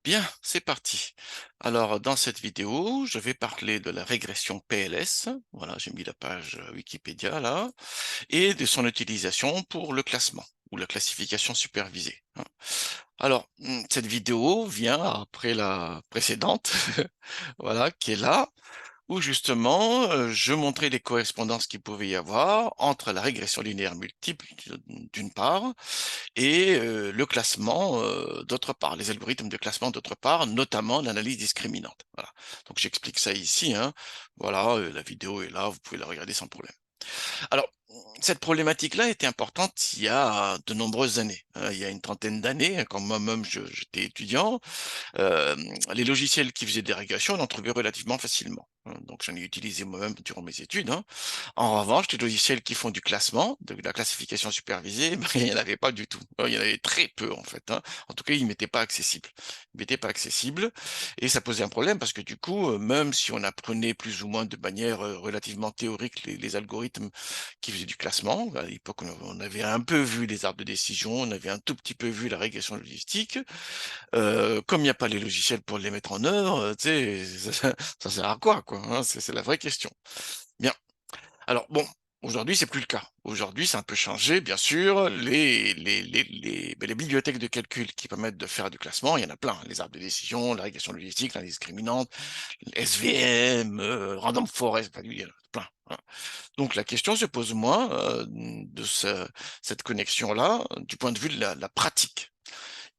Bien, c'est parti. Alors, dans cette vidéo, je vais parler de la régression PLS. Voilà, j'ai mis la page Wikipédia là, et de son utilisation pour le classement ou la classification supervisée, hein. Alors, cette vidéo vient après la précédente, voilà, qui est là, où justement, je montrais les correspondances qu'il pouvait y avoir entre la régression linéaire multiple d'une part et le classement, d'autre part, les algorithmes de classement d'autre part, notamment l'analyse discriminante. Voilà. Donc j'explique ça ici, hein. Voilà, la vidéo est là, vous pouvez la regarder sans problème. Alors, cette problématique-là était importante il y a de nombreuses années, hein. Il y a une trentaine d'années, quand moi-même j'étais étudiant, les logiciels qui faisaient des régressions, on en trouvait relativement facilement, hein. Donc j'en ai utilisé moi-même durant mes études, hein. En revanche, les logiciels qui font du classement, de la classification supervisée, ben, il n'y en avait pas du tout. Il y en avait très peu en fait, hein. En tout cas, ils m'étaient pas accessibles. Ils m'étaient pas accessibles et ça posait un problème parce que du coup, même si on apprenait plus ou moins de manière relativement théorique les algorithmes qui faisaient du classement, à l'époque, on avait un peu vu les arbres de décision, on avait un tout petit peu vu la régression logistique. Comme il n'y a pas les logiciels pour les mettre en œuvre, tu sais, ça sert à quoi, hein, c'est la vraie question. Bien. Alors bon, aujourd'hui, c'est plus le cas. Aujourd'hui, c'est un peu changé, bien sûr. Les bibliothèques de calcul qui permettent de faire du classement, il y en a plein. Les arbres de décision, la régression logistique, la discriminante, SVM, Random Forest, enfin, il y en a plein, hein. Donc la question se pose moins de cette connexion-là du point de vue de la pratique.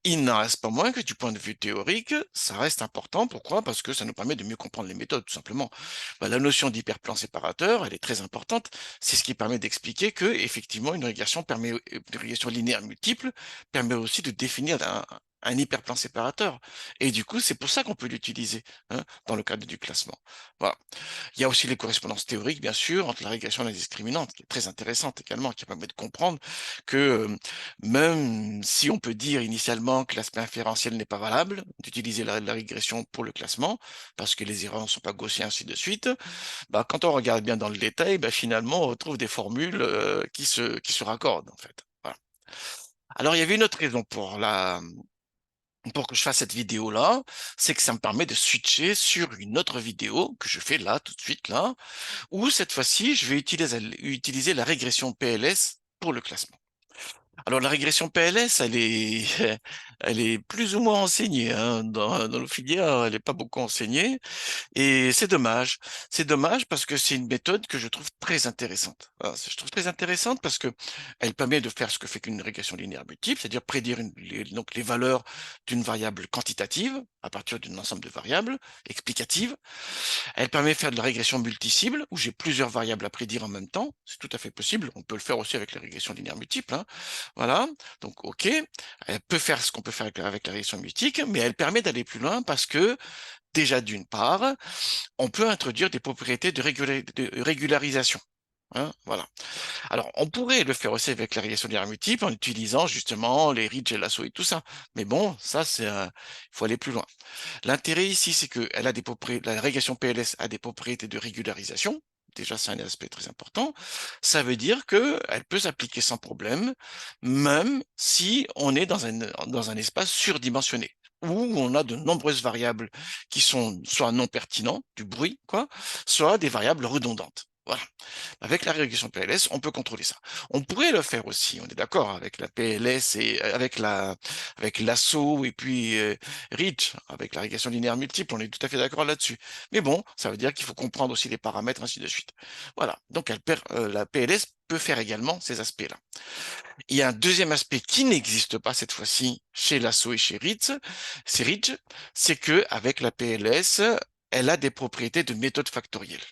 Il n'en reste pas moins que du point de vue théorique, ça reste important. Pourquoi? Parce que ça nous permet de mieux comprendre les méthodes, tout simplement. La notion d'hyperplan séparateur, elle est très importante. C'est ce qui permet d'expliquer que, effectivement, une régression linéaire multiple permet aussi de définir un hyperplan séparateur. Et du coup, c'est pour ça qu'on peut l'utiliser, hein, dans le cadre du classement. Voilà. Il y a aussi les correspondances théoriques, bien sûr, entre la régression et la discriminante, qui est très intéressante également, qui permet de comprendre que même si on peut dire initialement que l'aspect inférentiel n'est pas valable, d'utiliser la régression pour le classement, parce que les erreurs ne sont pas gaussiennes, ainsi de suite, bah, quand on regarde bien dans le détail, bah, finalement, on retrouve des formules qui se raccordent, en fait. Voilà. Alors, il y avait une autre raison pour que je fasse cette vidéo-là, c'est que ça me permet de switcher sur une autre vidéo que je fais là, tout de suite, là, où cette fois-ci, je vais utiliser la régression PLS pour le classement. Alors la régression PLS, elle est plus ou moins enseignée, hein. Dans nos filières, elle n'est pas beaucoup enseignée. Et c'est dommage. C'est dommage parce que c'est une méthode que je trouve très intéressante. Voilà, je trouve très intéressante parce que elle permet de faire ce que fait qu'une régression linéaire multiple, c'est-à-dire prédire donc les valeurs d'une variable quantitative à partir d'un ensemble de variables explicatives. Elle permet de faire de la régression multicible, où j'ai plusieurs variables à prédire en même temps. C'est tout à fait possible. On peut le faire aussi avec la régression linéaire multiple, hein. Voilà. Donc, OK. Elle peut faire ce qu'on peut faire avec la régression multiple, mais elle permet d'aller plus loin parce que, déjà, d'une part, on peut introduire des propriétés de régularisation, hein, voilà. Alors, on pourrait le faire aussi avec la régression linéaire multiple en utilisant justement les ridges et lasso et tout ça. Mais bon, ça, il faut aller plus loin. L'intérêt ici, c'est que la régression PLS a des propriétés de régularisation. Déjà, c'est un aspect très important. Ça veut dire qu'elle peut s'appliquer sans problème, même si on est dans un espace surdimensionné, où on a de nombreuses variables qui sont soit non pertinentes, du bruit, quoi, soit des variables redondantes. Voilà. Avec la régression PLS, on peut contrôler ça. On pourrait le faire aussi, on est d'accord, avec la PLS et avec l'ASSO et puis Ridge, avec la régression linéaire multiple, on est tout à fait d'accord là-dessus. Mais bon, ça veut dire qu'il faut comprendre aussi les paramètres, ainsi de suite. Voilà. Donc la PLS peut faire également ces aspects-là. Il y a un deuxième aspect qui n'existe pas cette fois-ci chez l'ASSO et chez Ridge, c'est que avec la PLS, elle a des propriétés de méthode factorielle.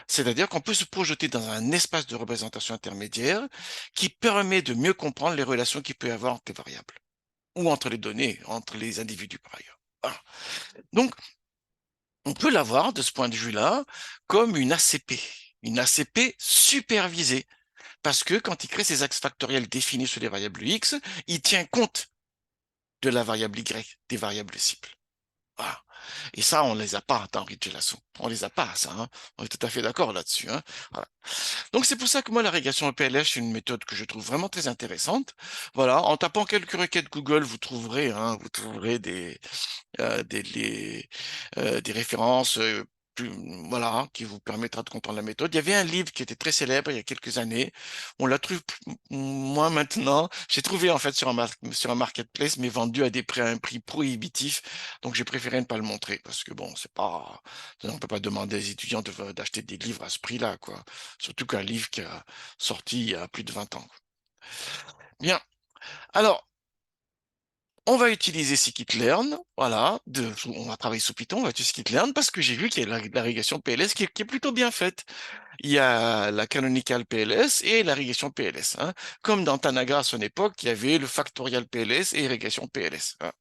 C'est-à-dire qu'on peut se projeter dans un espace de représentation intermédiaire qui permet de mieux comprendre les relations qu'il peut y avoir entre les variables ou entre les données, entre les individus par ailleurs. Voilà. Donc, on peut l'avoir de ce point de vue-là comme une ACP supervisée, parce que quand il crée ses axes factoriels définis sur les variables X, il tient compte de la variable Y, des variables cibles. Voilà. Et ça, on les a pas dans Ridge Lasso. On les a pas, ça, hein. On est tout à fait d'accord là-dessus, hein. Voilà. Donc c'est pour ça que moi, la régression EPLS, c'est une méthode que je trouve vraiment très intéressante. Voilà, en tapant quelques requêtes Google, vous trouverez des références plus, voilà, hein, qui vous permettra de comprendre la méthode. Il y avait un livre qui était très célèbre il y a quelques années. On l'a trouvé moins maintenant. J'ai trouvé en fait sur un marketplace, mais vendu à un prix prohibitif. Donc j'ai préféré ne pas le montrer parce que bon, c'est pas, on peut pas demander aux étudiants d'acheter des livres à ce prix-là, quoi. Surtout qu'un livre qui a sorti il y a plus de 20 ans. Bien. Alors, on va utiliser scikit-learn, voilà, on va travailler sous Python, on va utiliser scikit-learn parce que j'ai vu qu'il y a la régression PLS qui est plutôt bien faite. Il y a la canonical PLS et la régression PLS, hein. Comme dans Tanagra à son époque, il y avait le factorial PLS et régression PLS, hein.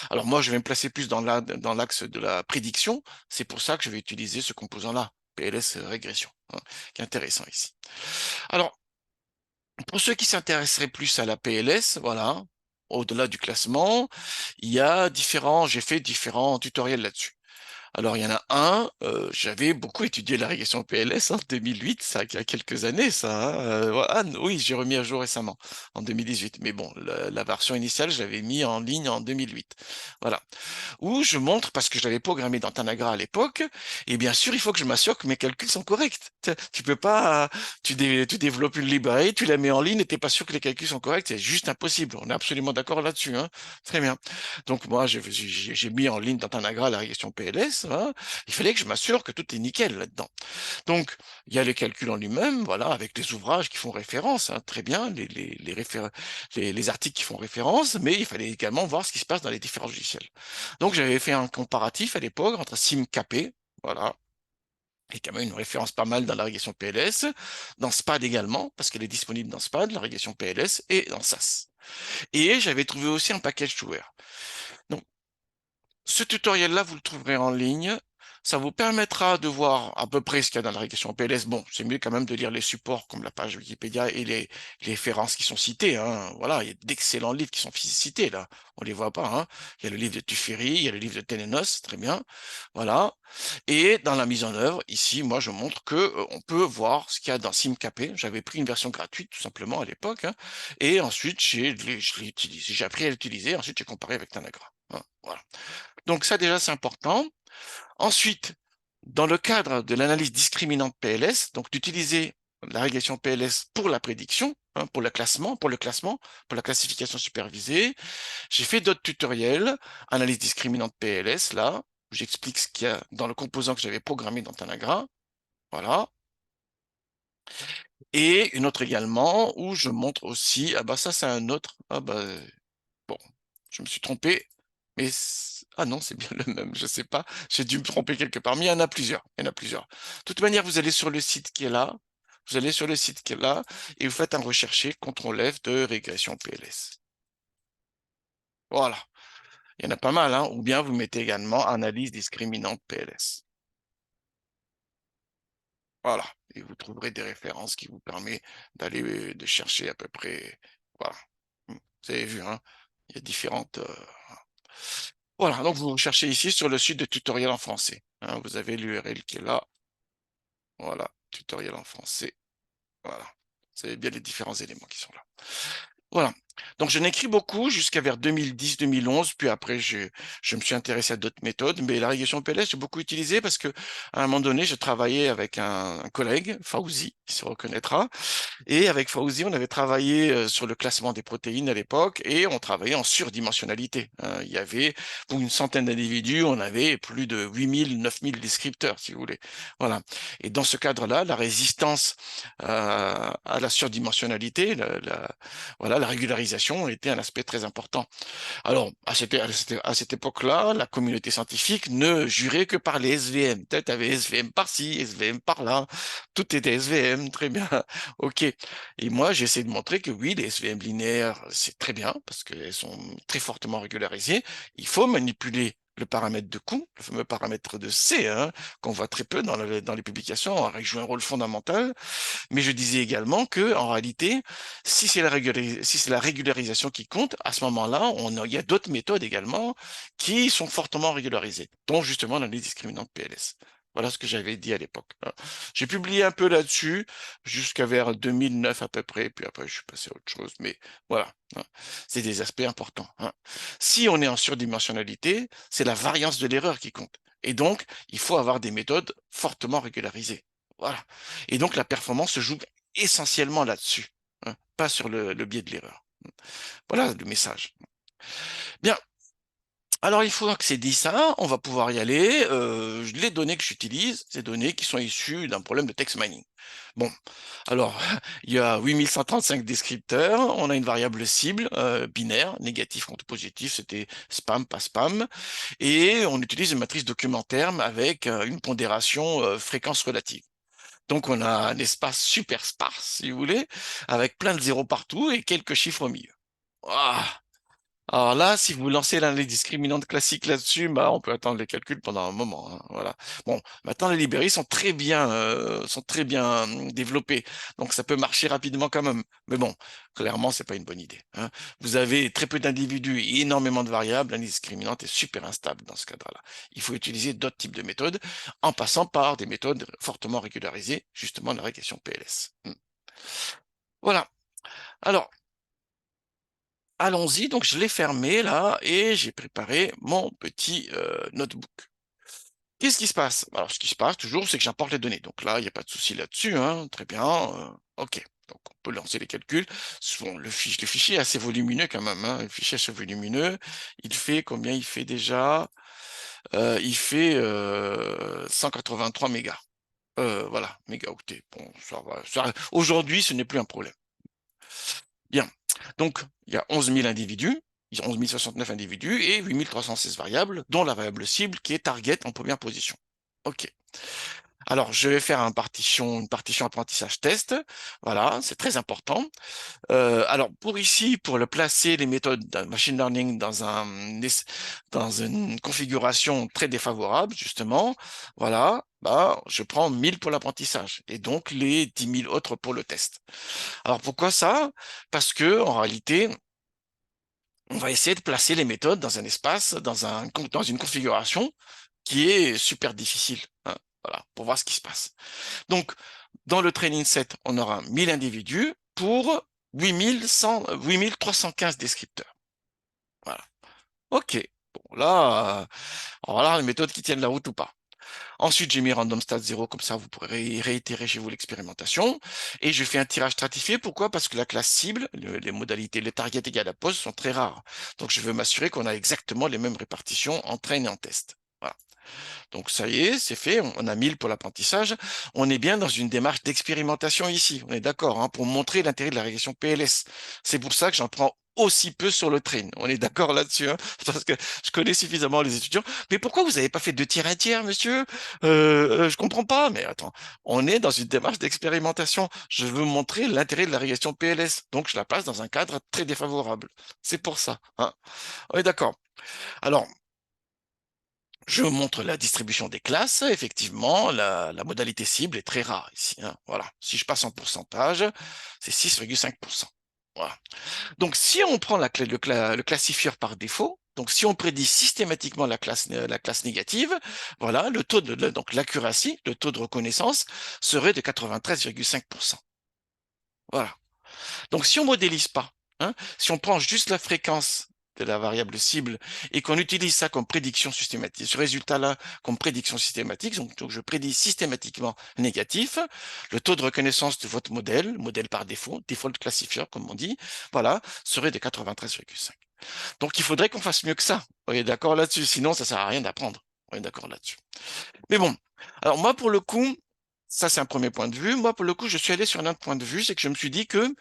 Alors moi, je vais me placer plus dans l'axe de la prédiction. C'est pour ça que je vais utiliser ce composant-là, PLS régression, hein, qui est intéressant ici. Alors, pour ceux qui s'intéresseraient plus à la PLS, voilà, au-delà du classement, j'ai fait différents tutoriels là-dessus. Alors, il y en a un, j'avais beaucoup étudié la régression PLS en 2008, ça, il y a quelques années, ça, hein. Oui, j'ai remis à jour récemment, en 2018. Mais bon, la version initiale, je l'avais mis en ligne en 2008. Voilà, où je montre, parce que je l'avais programmé dans Tanagra à l'époque, et bien sûr, il faut que je m'assure que mes calculs sont corrects. Tu peux pas, tu développes une librairie, tu la mets en ligne et t'es pas sûr que les calculs sont corrects, c'est juste impossible. On est absolument d'accord là-dessus, hein. Très bien. Donc moi, j'ai mis en ligne dans Tanagra la régression PLS, hein. Il fallait que je m'assure que tout est nickel là-dedans. Donc, il y a les calculs en lui-même, voilà, avec les ouvrages qui font référence, hein, très bien, les articles qui font référence, mais il fallait également voir ce qui se passe dans les différents logiciels. Donc, j'avais fait un comparatif à l'époque entre SimKP, voilà, qui est quand même une référence pas mal dans la régression PLS, dans SPAD également, parce qu'elle est disponible dans SPAD, la régression PLS, et dans SAS. Et j'avais trouvé aussi un package Toolware. Donc, ce tutoriel-là, vous le trouverez en ligne. Ça vous permettra de voir à peu près ce qu'il y a dans la régression PLS. Bon, c'est mieux quand même de lire les supports comme la page Wikipédia et les références qui sont citées, hein. Voilà, il y a d'excellents livres qui sont cités là. On les voit pas, hein. Il y a le livre de Tuferi, il y a le livre de Telenos, très bien. Voilà. Et dans la mise en œuvre, ici, moi, je montre que on peut voir ce qu'il y a dans SimKP. J'avais pris une version gratuite tout simplement à l'époque, hein. Et ensuite, je l'ai utilisé. J'ai appris à l'utiliser. Ensuite, j'ai comparé avec Tanagra, hein. Voilà. Donc ça déjà c'est important. Ensuite, dans le cadre de l'analyse discriminante PLS, donc d'utiliser la régression PLS pour la prédiction, hein, pour la classification supervisée, j'ai fait d'autres tutoriels, analyse discriminante PLS là, où j'explique ce qu'il y a dans le composant que j'avais programmé dans Tanagra, voilà. Et une autre également où je montre aussi, ah bah ça c'est un autre, ah bah bon, je me suis trompé, mais ah non, c'est bien le même, je sais pas, j'ai dû me tromper quelque part, mais il y en a plusieurs, il y en a plusieurs. De toute manière, vous allez sur le site qui est là, vous allez sur le site qui est là, et vous faites un rechercher CTRL F de régression PLS. Voilà, il y en a pas mal, hein, ou bien vous mettez également analyse discriminante PLS. Voilà, et vous trouverez des références qui vous permettent de chercher à peu près, voilà. Vous avez vu, hein, il y a différentes... Voilà, donc vous recherchez ici sur le site de tutoriel en français, hein, vous avez l'URL qui est là. Voilà, tutoriel en français. Voilà. Vous avez bien les différents éléments qui sont là. Voilà. Donc, je n'écris beaucoup jusqu'à vers 2010-2011, puis après, je me suis intéressé à d'autres méthodes, mais la régression PLS, j'ai beaucoup utilisé parce que, à un moment donné, je travaillais avec un collègue, Fauzi, qui se reconnaîtra, et avec Fauzi, on avait travaillé sur le classement des protéines à l'époque et on travaillait en surdimensionnalité, hein. Il y avait, pour une centaine d'individus, on avait plus de 8000, 9000 descripteurs, si vous voulez. Voilà. Et dans ce cadre-là, la résistance à la surdimensionnalité, voilà, la régularisation était un aspect très important. Alors, à cette époque-là, la communauté scientifique ne jurait que par les SVM. Peut-être avait SVM par-ci, SVM par-là. Tout était SVM, très bien. OK. Et moi, j'essaie de montrer que oui, les SVM linéaires, c'est très bien parce qu'elles sont très fortement régularisées. Il faut manipuler le paramètre de coût, le fameux paramètre de C, hein, qu'on voit très peu dans les publications, il joue un rôle fondamental. Mais je disais également que, en réalité, si c'est la régularisation qui compte, à ce moment-là, il y a d'autres méthodes également qui sont fortement régularisées, dont justement l'analyse discriminante PLS. Voilà ce que j'avais dit à l'époque. J'ai publié un peu là-dessus jusqu'à vers 2009 à peu près, puis après je suis passé à autre chose, mais voilà, hein. C'est des aspects importants, hein. Si on est en surdimensionnalité, c'est la variance de l'erreur qui compte. Et donc, il faut avoir des méthodes fortement régularisées. Voilà. Et donc, la performance se joue essentiellement là-dessus, hein, pas sur le biais de l'erreur. Voilà le message. Bien. Alors, il faut que c'est dit ça, on va pouvoir y aller. Les données que j'utilise, ces données qui sont issues d'un problème de text mining. Bon, alors, il y a 8135 descripteurs, on a une variable cible binaire, négatif contre positif, c'était spam, pas spam, et on utilise une matrice documentaire avec une pondération fréquence relative. Donc, on a un espace super sparse, si vous voulez, avec plein de zéros partout et quelques chiffres au milieu. Ah, alors là, si vous lancez l'analyse discriminante classique là-dessus, bah, on peut attendre les calculs pendant un moment, hein, voilà. Bon, maintenant les librairies sont très bien développées, donc ça peut marcher rapidement quand même. Mais bon, clairement, c'est pas une bonne idée, hein. Vous avez très peu d'individus et énormément de variables. L'analyse discriminante est super instable dans ce cadre-là. Il faut utiliser d'autres types de méthodes, en passant par des méthodes fortement régularisées, justement la régression PLS. Voilà. Alors, allons-y, donc je l'ai fermé là et j'ai préparé mon petit notebook. Qu'est-ce qui se passe? Alors, ce qui se passe toujours, c'est que j'importe les données. Donc là, il n'y a pas de souci là-dessus, hein, très bien. OK, donc on peut lancer les calculs. Bon, le fichier est assez volumineux quand même, hein. Le fichier est assez volumineux. Il fait combien? Il fait déjà il fait 183 mégas. Voilà, mégaoctets. Bon, ça va. Aujourd'hui, ce n'est plus un problème. Bien. Donc, il y a 11 000 individus, ils ont 11 069 individus et 8 316 variables, dont la variable cible qui est target en première position. OK. Alors, je vais faire une partition apprentissage test. Voilà, c'est très important. Alors, pour le placer les méthodes de machine learning dans une configuration très défavorable, justement, voilà, bah, je prends 1000 pour l'apprentissage et donc les 10 000 autres pour le test. Alors, pourquoi ça? Parce que, en réalité, on va essayer de placer les méthodes dans un espace, dans une configuration qui est super difficile, hein, voilà, pour voir ce qui se passe. Donc, dans le training set, on aura 1000 individus pour 8315 descripteurs. Voilà. OK. Bon, là, alors là, les méthodes qui tiennent la route ou pas. Ensuite, j'ai mis random stat 0, comme ça vous pourrez réitérer chez vous l'expérimentation. Et je fais un tirage stratifié. Pourquoi? Parce que la classe cible, les modalités, les targets égales à poste sont très rares. Donc, je veux m'assurer qu'on a exactement les mêmes répartitions en train et en test. Voilà. Donc ça y est, c'est fait, on a 1000 pour l'apprentissage. On est bien dans une démarche d'expérimentation ici, on est d'accord, hein, pour montrer l'intérêt de la régression PLS. C'est pour ça que j'en prends aussi peu sur le train. On est d'accord là-dessus, hein, parce que je connais suffisamment les étudiants. Mais pourquoi vous n'avez pas fait 2 tiers, 1 tiers, monsieur? Je comprends pas. Mais attends, on est dans une démarche d'expérimentation. Je veux montrer l'intérêt de la régression PLS. Donc je la place dans un cadre très défavorable. C'est pour ça, hein. On est d'accord. Alors, je montre la distribution des classes. Effectivement, la modalité cible est très rare ici, hein. Voilà. Si je passe en pourcentage, c'est 6,5%. Voilà. Donc, si on prend le classifieur par défaut, donc si on prédit systématiquement la classe négative, voilà, donc l'accuracy, le taux de reconnaissance serait de 93,5%. Voilà. Donc, si on modélise pas, hein, si on prend juste la fréquence de la variable cible et qu'on utilise ça comme prédiction systématique, ce résultat-là comme prédiction systématique, donc je prédis systématiquement négatif, le taux de reconnaissance de votre modèle par défaut, default classifier, comme on dit, voilà, serait de 93,5. Donc, il faudrait qu'on fasse mieux que ça. Vous êtes d'accord là-dessus? Sinon, ça sert à rien d'apprendre. On est d'accord là-dessus. Mais bon, alors moi, pour le coup, ça, c'est un premier point de vue. Moi, pour le coup, je suis allé sur un autre point de vue, c'est que je me suis dit que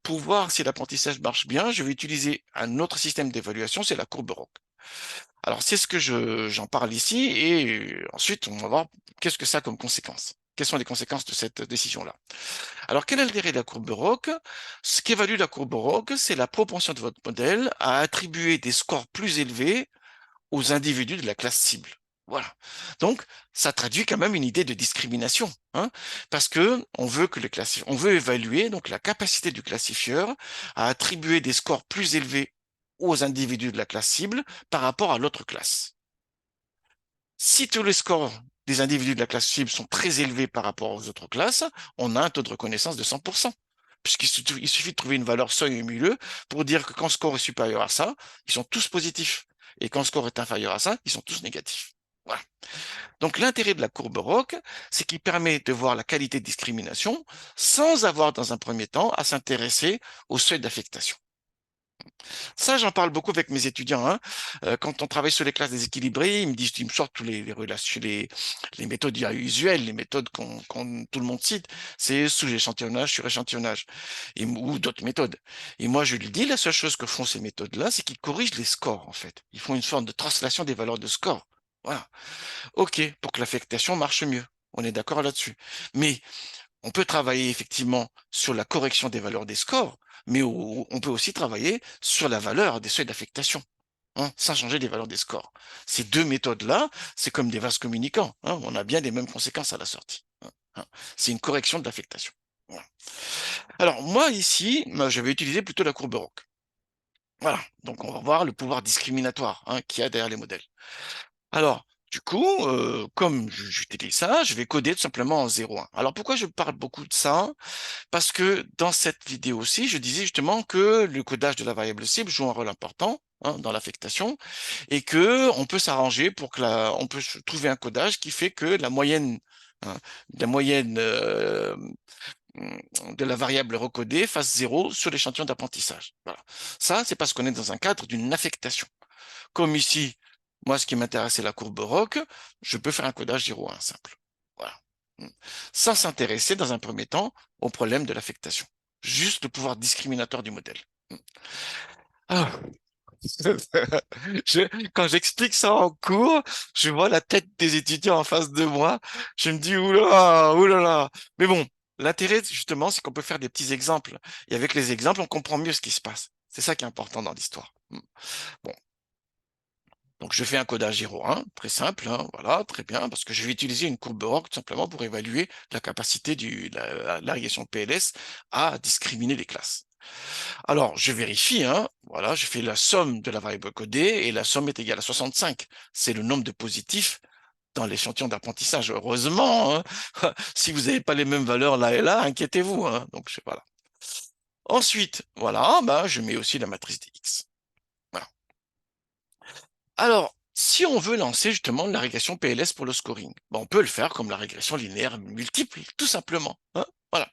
pour voir si l'apprentissage marche bien, je vais utiliser un autre système d'évaluation, c'est la courbe ROC. Alors, c'est ce que j'en parle ici, et ensuite, on va voir qu'est-ce que ça a comme conséquence. Quelles sont les conséquences de cette décision-là? Alors, quel est l'intérêt de la courbe ROC? Ce qu'évalue la courbe ROC, c'est la propension de votre modèle à attribuer des scores plus élevés aux individus de la classe cible. Voilà. Donc, ça traduit quand même une idée de discrimination, hein, parce que on veut évaluer donc la capacité du classifieur à attribuer des scores plus élevés aux individus de la classe cible par rapport à l'autre classe. Si tous les scores des individus de la classe cible sont très élevés par rapport aux autres classes, on a un taux de reconnaissance de 100%. Il suffit de trouver une valeur seuil au milieu pour dire que quand le score est supérieur à ça, ils sont tous positifs. Et quand le score est inférieur à ça, ils sont tous négatifs. Voilà. Donc l'intérêt de la courbe ROC, c'est qu'il permet de voir la qualité de discrimination sans avoir dans un premier temps à s'intéresser au seuil d'affectation. Ça, j'en parle beaucoup avec mes étudiants, hein. Quand on travaille sur les classes déséquilibrées, ils me sortent tous les relations, les méthodes usuelles, les méthodes tout le monde cite, c'est sous-échantillonnage, sur-échantillonnage, ou d'autres méthodes. Et moi, je lui dis, la seule chose que font ces méthodes-là, c'est qu'ils corrigent les scores, en fait. Ils font une sorte de translation des valeurs de score. Voilà. OK, pour que l'affectation marche mieux. On est d'accord là-dessus. Mais on peut travailler effectivement sur la correction des valeurs des scores, mais on peut aussi travailler sur la valeur des seuils d'affectation, hein, sans changer les valeurs des scores. Ces deux méthodes-là, c'est comme des vases communicants, hein, on a bien les mêmes conséquences à la sortie, hein. C'est une correction de l'affectation. Voilà. Alors moi ici, je vais utiliser plutôt la courbe ROC. Voilà, donc on va voir le pouvoir discriminatoire, hein, qu'il y a derrière les modèles. Alors, du coup, comme j'utilise ça, je vais coder tout simplement en 0,1. Alors pourquoi je parle beaucoup de ça? Parce que dans cette vidéo aussi, je disais justement que le codage de la variable cible joue un rôle important, hein, dans l'affectation, et que on peut s'arranger pour que on peut trouver un codage qui fait que hein, la moyenne de la variable recodée fasse 0 sur l'échantillon d'apprentissage. Voilà. Ça, c'est parce qu'on est dans un cadre d'une affectation. Comme ici, moi, ce qui m'intéresse, c'est la courbe ROC, je peux faire un codage 0,1 simple. Voilà. Sans s'intéresser, dans un premier temps, au problème de l'affectation. Juste le pouvoir discriminatoire du modèle. Ah. Quand j'explique ça en cours, je vois la tête des étudiants en face de moi. Je me dis, oulala, oulala. Mais bon, l'intérêt, justement, c'est qu'on peut faire des petits exemples. Et avec les exemples, on comprend mieux ce qui se passe. C'est ça qui est important dans l'histoire. Bon, donc, je fais un codage 0,1, très simple, hein, voilà, très bien, parce que je vais utiliser une courbe ROC tout simplement pour évaluer la capacité de la régression PLS à discriminer les classes. Alors, je vérifie, hein, voilà, je fais la somme de la variable codée et la somme est égale à 65. C'est le nombre de positifs dans l'échantillon d'apprentissage. Heureusement, hein, si vous n'avez pas les mêmes valeurs là et là, inquiétez-vous, hein, donc, voilà. Ensuite, voilà, bah, je mets aussi la matrice des X. Voilà. Alors, si on veut lancer justement la régression PLS pour le scoring, ben, on peut le faire comme la régression linéaire multiple, tout simplement, hein, voilà.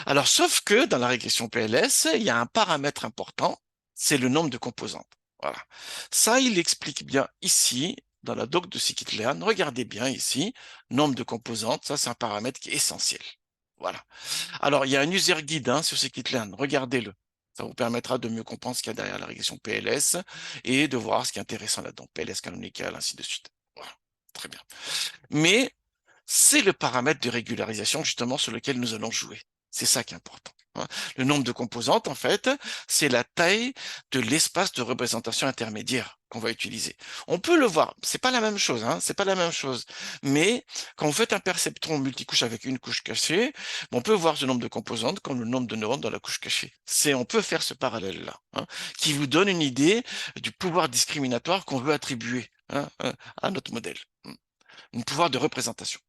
Alors, sauf que dans la régression PLS, il y a un paramètre important, c'est le nombre de composantes. Voilà. Ça, il explique bien ici, dans la doc de scikit-learn. Regardez bien ici, nombre de composantes, ça c'est un paramètre qui est essentiel. Voilà. Alors, il y a un user guide, hein, sur scikit-learn, regardez-le. Ça vous permettra de mieux comprendre ce qu'il y a derrière la régression PLS et de voir ce qui est intéressant là-dedans, PLS canonical, ainsi de suite. Voilà, très bien. Mais c'est le paramètre de régularisation justement sur lequel nous allons jouer. C'est ça qui est important, hein. Le nombre de composantes, en fait, c'est la taille de l'espace de représentation intermédiaire qu'on va utiliser. On peut le voir, c'est pas la même chose, hein, c'est pas la même chose. Mais quand vous faites un perceptron multicouche avec une couche cachée, on peut voir ce nombre de composantes comme le nombre de neurones dans la couche cachée. On peut faire ce parallèle-là, hein, qui vous donne une idée du pouvoir discriminatoire qu'on veut attribuer, hein, à notre modèle, un pouvoir de représentation.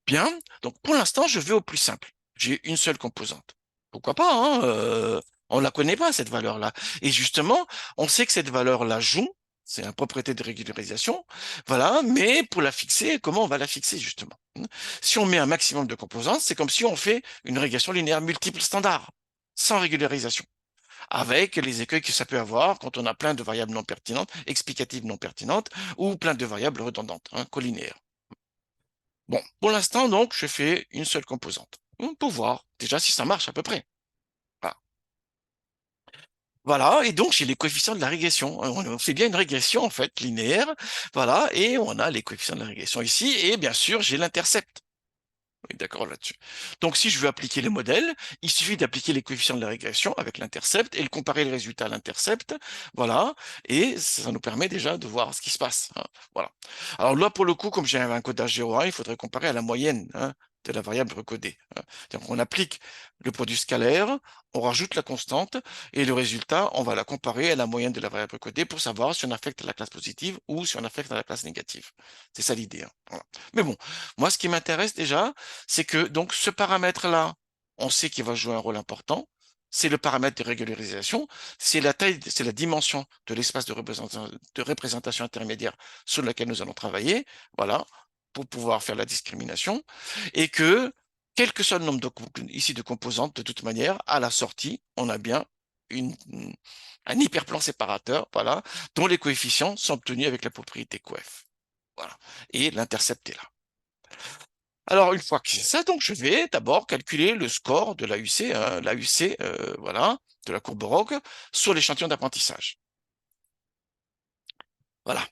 Bien, donc pour l'instant, je vais au plus simple. J'ai une seule composante. Pourquoi pas, hein, on ne la connaît pas, cette valeur-là. Et justement, on sait que cette valeur-là joue, c'est une propriété de régularisation, voilà, mais pour la fixer, comment on va la fixer, justement? Si on met un maximum de composantes, c'est comme si on fait une régression linéaire multiple standard, sans régularisation, avec les écueils que ça peut avoir quand on a plein de variables non pertinentes, explicatives non pertinentes, ou plein de variables redondantes, hein, collinéaires. Bon, pour l'instant, donc, je fais une seule composante, pour voir déjà si ça marche à peu près. Voilà, voilà, et donc j'ai les coefficients de la régression. On fait bien une régression, en fait, linéaire. Voilà, et on a les coefficients de la régression ici, et bien sûr, j'ai l'intercept. On est d'accord là-dessus. Donc, si je veux appliquer les modèles, il suffit d'appliquer les coefficients de la régression avec l'intercept et de comparer le résultat à l'intercept. Voilà. Et ça nous permet déjà de voir ce qui se passe, hein. Voilà. Alors là, pour le coup, comme j'ai un codage 0,1, il faudrait comparer à la moyenne, hein, de la variable recodée, hein. Donc, on applique le produit scalaire, on rajoute la constante et le résultat, on va la comparer à la moyenne de la variable recodée pour savoir si on affecte la classe positive ou si on affecte la classe négative. C'est ça l'idée, hein. Voilà. Mais bon, moi, ce qui m'intéresse déjà, c'est que donc ce paramètre-là, on sait qu'il va jouer un rôle important. C'est le paramètre de régularisation, c'est la taille, c'est la dimension de l'espace de représentation intermédiaire sur lequel nous allons travailler, voilà, pour pouvoir faire la discrimination, et que, quel que soit le nombre ici de composantes, de toute manière, à la sortie, on a bien une, un hyperplan séparateur, voilà, dont les coefficients sont obtenus avec la propriété coef. Voilà. Et l'intercept est là. Alors, une fois que c'est ça, donc je vais d'abord calculer le score de l'AUC, hein, l'AUC, voilà, de la courbe ROC, sur l'échantillon d'apprentissage. Voilà.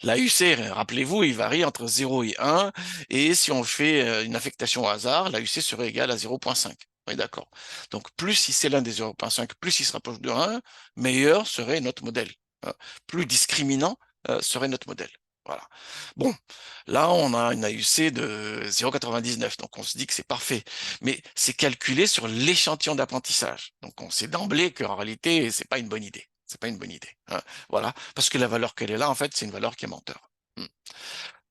L'AUC, rappelez-vous, il varie entre 0 et 1, et si on fait une affectation au hasard, l'AUC serait égal à 0,5. Oui, d'accord. Donc, plus si c'est l'un des 0,5, plus il se rapproche de 1, meilleur serait notre modèle, hein. Plus discriminant serait notre modèle. Voilà. Bon, là, on a une AUC de 0,99, donc on se dit que c'est parfait. Mais c'est calculé sur l'échantillon d'apprentissage. Donc, on sait d'emblée qu'en réalité, c'est pas une bonne idée. C'est pas une bonne idée, hein. Voilà, parce que la valeur qu'elle est là, en fait, c'est une valeur qui est menteur.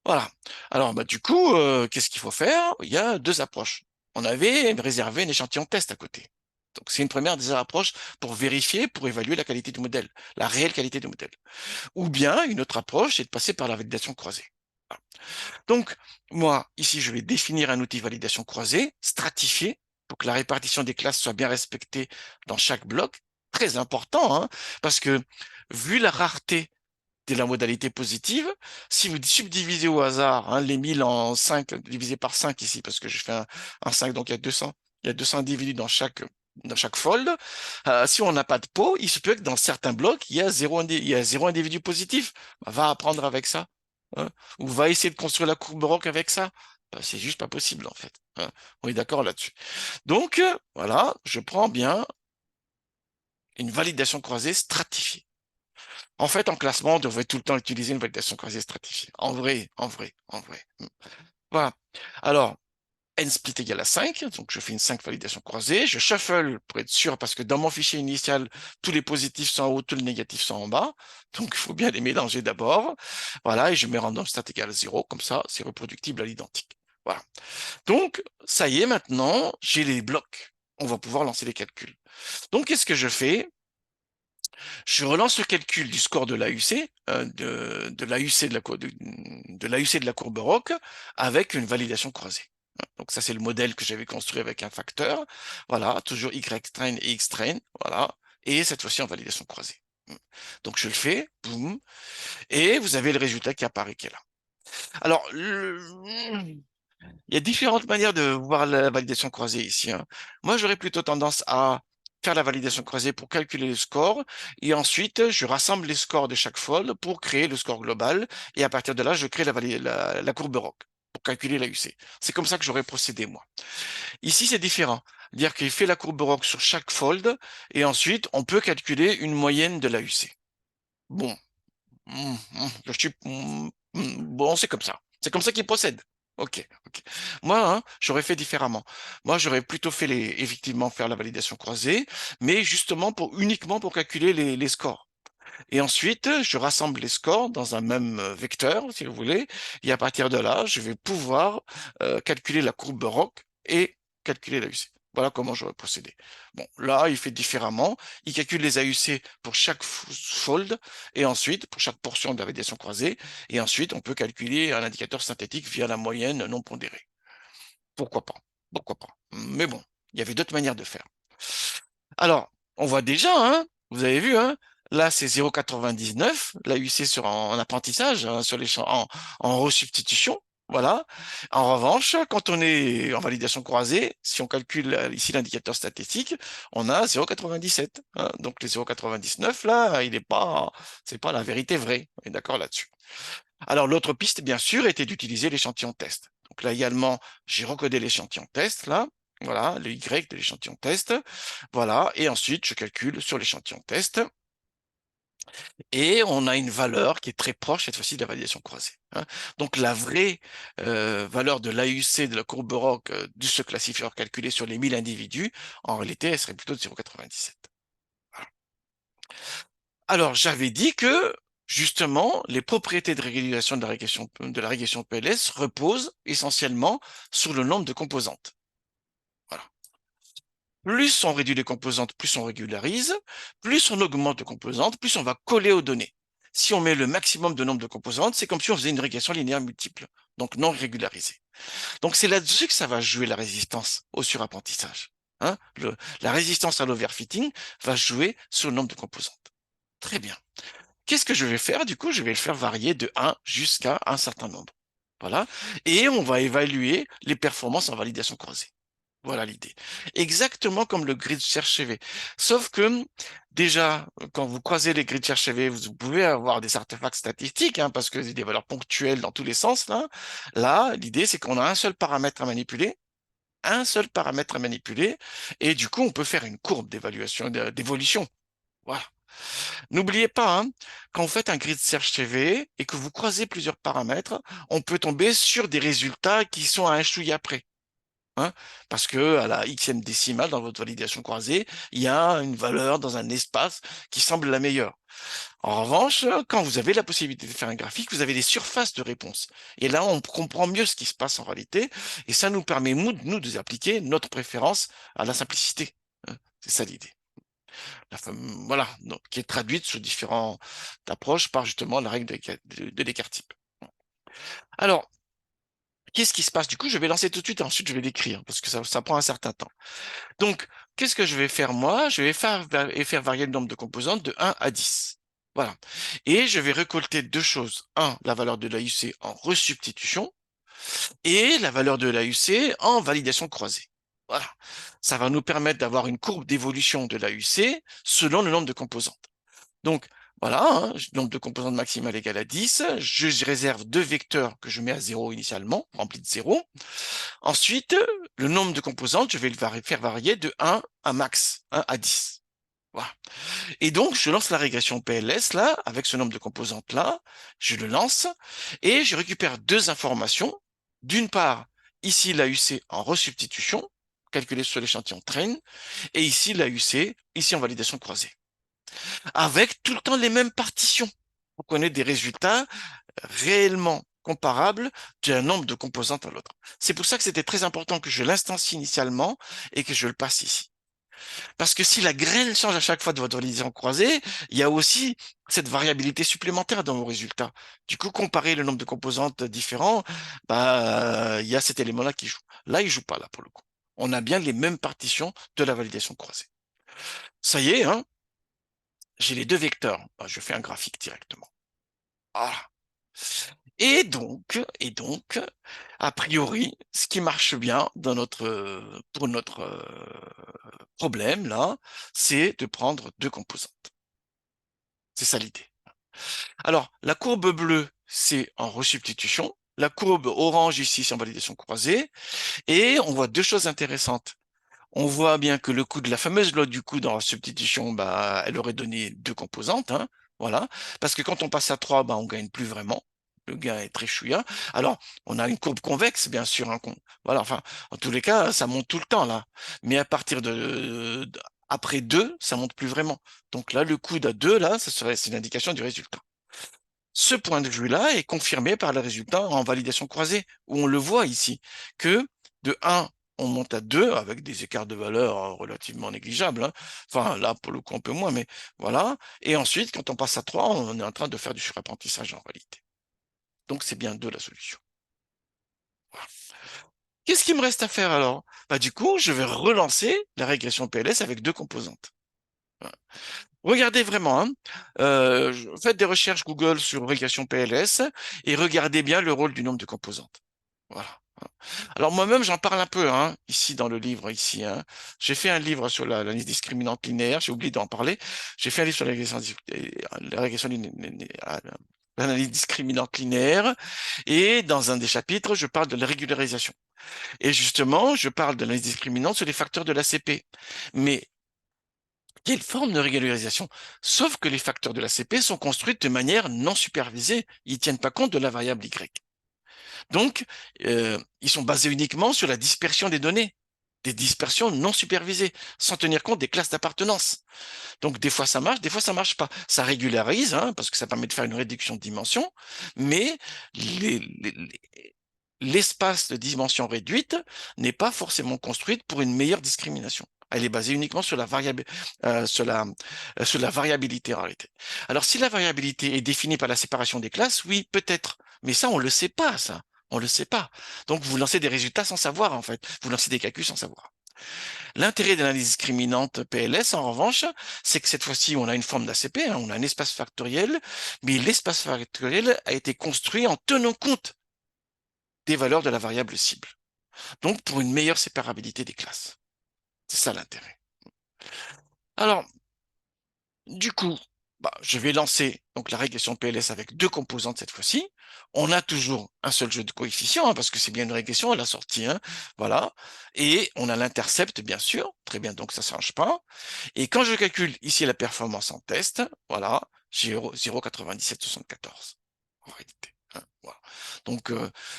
Voilà. Alors, bah, du coup, qu'est-ce qu'il faut faire? Il y a deux approches. On avait réservé un échantillon test à côté. Donc, c'est une première des approches pour vérifier, pour évaluer la qualité du modèle, la réelle qualité du modèle. Ou bien, une autre approche, c'est de passer par la validation croisée. Voilà. Donc, moi, ici, je vais définir un outil validation croisée, stratifié, pour que la répartition des classes soit bien respectée dans chaque bloc. Très important, hein, parce que vu la rareté de la modalité positive, si vous subdivisez au hasard, hein, les 1000 en 5, divisé par 5 ici, parce que je fais un 5, donc il y a 200 individus dans chaque fold. Si on n'a pas de pot, il se peut que dans certains blocs, il y a zéro individu positif. Bah, va apprendre avec ça, hein, ou va essayer de construire la courbe ROC avec ça. Bah, c'est juste pas possible, en fait, hein. On est d'accord là-dessus. Donc, voilà, je prends bien une validation croisée stratifiée. En fait, en classement, on devrait tout le temps utiliser une validation croisée stratifiée. En vrai, en vrai, en vrai. Voilà. Alors, n split égale à 5, donc je fais une 5 validation croisée, je shuffle pour être sûr, parce que dans mon fichier initial, tous les positifs sont en haut, tous les négatifs sont en bas, donc il faut bien les mélanger d'abord. Voilà, et je mets random stat égale 0, comme ça, c'est reproductible à l'identique. Voilà. Donc, ça y est, maintenant, j'ai les blocs. On va pouvoir lancer les calculs. Donc, qu'est-ce que je fais? Je relance le calcul du score de l'AUC, de l'AUC de l'AUC de la courbe ROC avec une validation croisée. Donc ça, c'est le modèle que j'avais construit avec un facteur. Voilà, toujours Y-train et X-train. Voilà. Et cette fois-ci en validation croisée. Donc je le fais, boum, et vous avez le résultat qui apparaît qui est là. Alors, il y a différentes manières de voir la validation croisée ici, hein. Moi, j'aurais plutôt tendance à faire la validation croisée pour calculer le score, et ensuite, je rassemble les scores de chaque fold pour créer le score global, et à partir de là, je crée la courbe ROC pour calculer la UC. C'est comme ça que j'aurais procédé, moi. Ici, c'est différent. Dire qu'il fait la courbe ROC sur chaque fold, et ensuite, on peut calculer une moyenne de la UC. Bon, bon, c'est comme ça. C'est comme ça qu'il procède. Ok, ok. Moi, hein, j'aurais fait différemment. Moi, j'aurais plutôt fait effectivement faire la validation croisée, mais justement uniquement pour calculer les scores. Et ensuite, je rassemble les scores dans un même vecteur, si vous voulez, et à partir de là, je vais pouvoir calculer la courbe ROC et calculer la UC. Voilà comment j'aurais procédé. Bon, là, il fait différemment. Il calcule les AUC pour chaque fold, et ensuite, pour chaque portion de la validation croisée, et ensuite, on peut calculer un indicateur synthétique via la moyenne non pondérée. Pourquoi pas? Pourquoi pas? Mais bon, il y avait d'autres manières de faire. Alors, on voit déjà, hein, vous avez vu, hein, là c'est 0,99, la UC en apprentissage, hein, sur les champs, en resubstitution, voilà. En revanche, quand on est en validation croisée, si on calcule ici l'indicateur statistique, on a 0,97, hein. Donc les 0,99 là, c'est pas la vérité vraie, on est d'accord là-dessus. Alors l'autre piste, bien sûr, était d'utiliser l'échantillon test. Donc là également, j'ai recodé l'échantillon test, là. Voilà, le Y de l'échantillon test. Voilà, et ensuite, je calcule sur l'échantillon test. Et on a une valeur qui est très proche, cette fois-ci, de la validation croisée, hein. Donc la vraie valeur de l'AUC de la courbe Baroque de ce classifieur calculé sur les 1000 individus, en réalité, elle serait plutôt de 0,97. Voilà. Alors, j'avais dit que, justement, les propriétés de régulation de la régression PLS reposent essentiellement sur le nombre de composantes. Voilà. Plus on réduit les composantes, plus on régularise, plus on augmente de composantes, plus on va coller aux données. Si on met le maximum de nombre de composantes, c'est comme si on faisait une régression linéaire multiple, donc non régularisée. Donc c'est là-dessus que ça va jouer la résistance au surapprentissage, hein. La résistance à l'overfitting va jouer sur le nombre de composantes. Très bien. Qu'est-ce que je vais faire? Du coup, je vais le faire varier de 1 jusqu'à un certain nombre. Voilà. Et on va évaluer les performances en validation croisée. Voilà l'idée. Exactement comme le grid Cherchevet. Sauf que, déjà, quand vous croisez les grids Cherchevet, vous pouvez avoir des artefacts statistiques, hein, parce que c'est des valeurs ponctuelles dans tous les sens, là. Là, l'idée, c'est qu'on a un seul paramètre à manipuler, et du coup, on peut faire une courbe d'évaluation, d'évolution. Voilà. N'oubliez pas, hein, quand vous faites un grid search CV et que vous croisez plusieurs paramètres, on peut tomber sur des résultats qui sont à un chouïa près, hein, parce que à la xème décimale dans votre validation croisée, il y a une valeur dans un espace qui semble la meilleure. En revanche, quand vous avez la possibilité de faire un graphique, vous avez des surfaces de réponse. Et là, on comprend mieux ce qui se passe en réalité, et ça nous permet, nous, de appliquer notre préférence à la simplicité, hein. C'est ça l'idée. Voilà, donc, qui est traduite sous différentes approches par justement la règle de Descartes-Type. Alors, qu'est-ce qui se passe? Du coup, je vais lancer tout de suite et ensuite je vais l'écrire parce que ça prend un certain temps. Donc, qu'est-ce que je vais faire moi? Je vais faire varier le nombre de composantes de 1 à 10. Voilà. Et je vais récolter deux choses. Un, la valeur de l'AUC en resubstitution et la valeur de l'AUC en validation croisée. Voilà. Ça va nous permettre d'avoir une courbe d'évolution de l'AUC selon le nombre de composantes. Donc, voilà, hein, nombre de composantes maximales égale à 10. Je réserve deux vecteurs que je mets à 0 initialement, remplis de 0. Ensuite, le nombre de composantes, je vais le faire varier de 1 à max, 1 à 10. Voilà. Et donc, je lance la régression PLS, là, avec ce nombre de composantes-là. Je le lance et je récupère deux informations. D'une part, ici, l'AUC en resubstitution, calculée sur l'échantillon train, et ici, l'AUC, ici en validation croisée, avec tout le temps les mêmes partitions. On connaît des résultats réellement comparables d'un nombre de composantes à l'autre. C'est pour ça que c'était très important que je l'instancie initialement et que je le passe ici. Parce que si la graine change à chaque fois de votre validation croisée, il y a aussi cette variabilité supplémentaire dans vos résultats. Du coup, comparer le nombre de composantes différents, il y a cet élément-là qui joue. Là, il joue pas, là, pour le coup. On a bien les mêmes partitions de la validation croisée. Ça y est, hein, j'ai les deux vecteurs. Je fais un graphique directement. Ah. Et donc, a priori, ce qui marche bien pour notre problème, là, c'est de prendre deux composantes. C'est ça l'idée. Alors, la courbe bleue, c'est en resubstitution. La courbe orange ici, c'est en validation croisée. Et on voit deux choses intéressantes. On voit bien que le coût de la fameuse loi du coût dans la substitution, elle aurait donné deux composantes, hein, voilà. Parce que quand on passe à 3, on gagne plus vraiment. Le gain est très chouïa. Alors, on a une courbe convexe, bien sûr, hein, voilà, enfin, en tous les cas, ça monte tout le temps, là. Mais à partir après 2, ça monte plus vraiment. Donc là, le coût à 2, là, c'est l'indication du résultat. Ce point de vue-là est confirmé par le résultat en validation croisée, où on le voit ici, que de 1, on monte à 2 avec des écarts de valeur relativement négligeables, hein. Enfin, là, pour le coup, un peu moins, mais voilà. Et ensuite, quand on passe à 3, on est en train de faire du surapprentissage en réalité. Donc, c'est bien 2 la solution. Voilà. Qu'est-ce qu'il me reste à faire alors? Du coup, je vais relancer la régression PLS avec deux composantes. Voilà. Regardez vraiment, hein. Faites des recherches Google sur régression PLS et regardez bien le rôle du nombre de composantes. Voilà. Alors moi-même, j'en parle un peu, hein, ici dans le livre, ici, hein. J'ai fait un livre sur l'analyse discriminante linéaire, j'ai oublié d'en parler. J'ai fait un livre sur la régression l'analyse discriminante linéaire, et dans un des chapitres, je parle de la régularisation. Et justement, je parle de l'analyse discriminante sur les facteurs de l'ACP. Mais quelle forme de régularisation? Sauf que les facteurs de l'ACP sont construits de manière non supervisée. Ils ne tiennent pas compte de la variable Y. Donc, ils sont basés uniquement sur la dispersion des données, des dispersions non supervisées, sans tenir compte des classes d'appartenance. Donc, des fois, ça marche, des fois, ça marche pas. Ça régularise, hein, parce que ça permet de faire une réduction de dimension, mais l'espace de dimension réduite n'est pas forcément construite pour une meilleure discrimination. Elle est basée uniquement sur la, sur la variabilité en réalité. Alors, si la variabilité est définie par la séparation des classes, oui, peut-être. Mais ça, on le sait pas, ça. On le sait pas. Donc, vous lancez des résultats sans savoir, en fait. Vous lancez des calculs sans savoir. L'intérêt de l'analyse discriminante PLS, en revanche, c'est que cette fois-ci, on a une forme d'ACP, hein, on a un espace factoriel, mais l'espace factoriel a été construit en tenant compte des valeurs de la variable cible. Donc, pour une meilleure séparabilité des classes. C'est ça l'intérêt. Alors, du coup, je vais lancer donc la régression PLS avec deux composantes cette fois-ci. On a toujours un seul jeu de coefficients, hein, parce que c'est bien une régression à la sortie. Hein, voilà. Et on a l'intercept, bien sûr. Très bien, donc ça ne change pas. Et quand je calcule ici la performance en test, voilà, j'ai 0,9774 en réalité. Hein, voilà. Donc,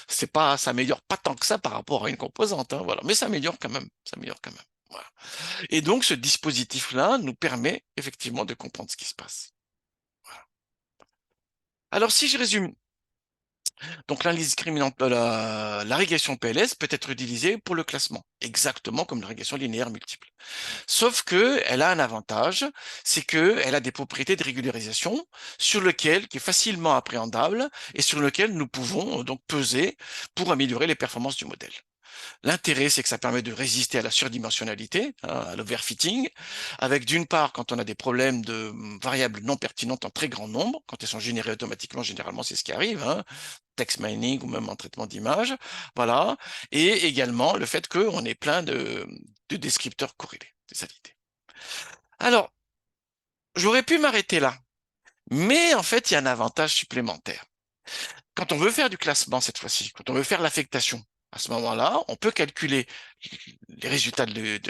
ça améliore pas tant que ça par rapport à une composante. Hein, voilà. Mais ça améliore quand même. Ça améliore quand même. Voilà. Et donc, ce dispositif-là nous permet effectivement de comprendre ce qui se passe. Voilà. Alors, si je résume, donc l'analyse discriminante, la régression PLS peut être utilisée pour le classement, exactement comme la régression linéaire multiple. Sauf qu'elle a un avantage, c'est qu'elle a des propriétés de régularisation qui est facilement appréhendable et sur lequel nous pouvons donc peser pour améliorer les performances du modèle. L'intérêt, c'est que ça permet de résister à la surdimensionnalité, hein, à l'overfitting, avec d'une part, quand on a des problèmes de variables non pertinentes en très grand nombre, quand elles sont générées automatiquement, généralement c'est ce qui arrive, hein, text mining ou même en traitement d'image, voilà, et également le fait qu'on ait plein de descripteurs corrélés. C'est ça l'idée. Alors, j'aurais pu m'arrêter là, mais en fait, il y a un avantage supplémentaire. Quand on veut faire du classement cette fois-ci, quand on veut faire l'affectation, à ce moment-là, on peut calculer les résultats des